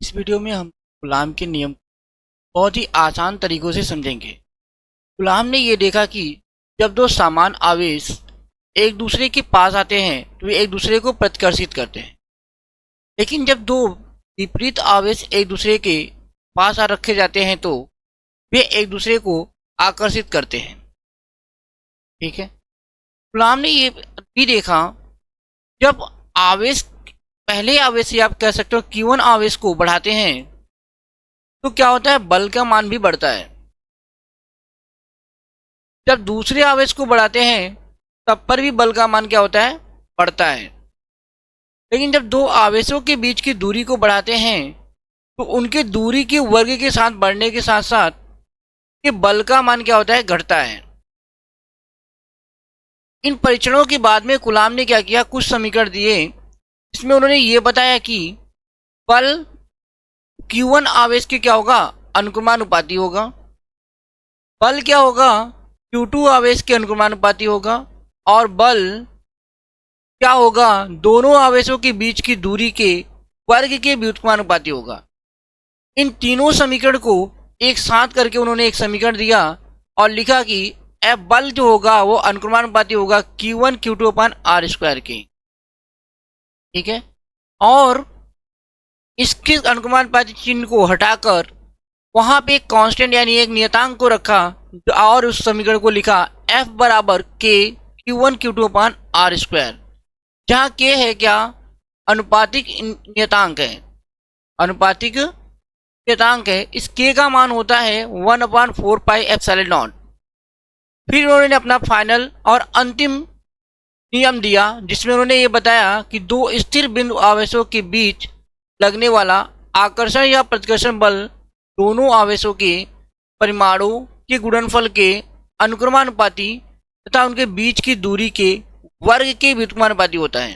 इस वीडियो में हम कूलाम के नियम बहुत ही आसान तरीकों से समझेंगे। कूलाम ने ये देखा कि जब दो समान आवेश एक दूसरे के पास आते हैं तो वे एक दूसरे को प्रतिकर्षित करते हैं, लेकिन जब दो विपरीत आवेश एक दूसरे के पास आ रखे जाते हैं तो वे एक दूसरे को आकर्षित करते हैं। ठीक है, कूलाम ने ये भी देखा जब आवेश पहले आवेश से आप कह सकते हो Q1 आवेश को बढ़ाते हैं तो क्या होता है, बल का मान भी बढ़ता है। जब दूसरे आवेश को बढ़ाते हैं तब पर भी बल का मान क्या होता है, बढ़ता है। लेकिन जब दो आवेशों के बीच की दूरी को बढ़ाते हैं तो उनके दूरी के वर्ग के साथ बढ़ने के साथ साथ के बल का मान क्या होता है, घटता है। इन परीक्षणों के बाद में कूलाम ने क्या किया, कुछ समीकरण दिए। इसमें उन्होंने ये बताया कि बल Q1 आवेश के क्या होगा, अनुक्रमानुपाती होगा। बल क्या होगा, Q2 आवेश के अनुक्रमानुपाती होगा। और बल क्या होगा, दोनों आवेशों के बीच की दूरी के वर्ग के व्युत्क्रमानुपाती होगा। इन तीनों समीकरण को एक साथ करके उन्होंने एक समीकरण दिया और लिखा कि F बल जो होगा वो अनुक्रमानुपाती होगा Q1 Q2 अपान R स्क्वायर के। ठीक है, और इसके अनुक्रमानुपाती चिन्ह को हटाकर वहां पे एक कांस्टेंट यानी एक नियतांक को रखा और उस समीकरण को लिखा F बराबर K Q1 Q2 अपान R स्क्वायर, जहाँ K है क्या, अनुपातिक नियतांक है, अनुपातिक नियतांक है। इस K का मान होता है 1/4 पाई एप्सिलॉन नॉट। फिर उन्होंने अपना फाइनल और अंतिम नियम दिया जिसमें उन्होंने ये बताया कि दो स्थिर बिंदु आवेशों के बीच लगने वाला आकर्षण या प्रतिकर्षण बल दोनों आवेशों के परिमाणों के गुणनफल के अनुक्रमानुपाती तथा उनके बीच की दूरी के वर्ग के व्युत्क्रमानुपाती होता है।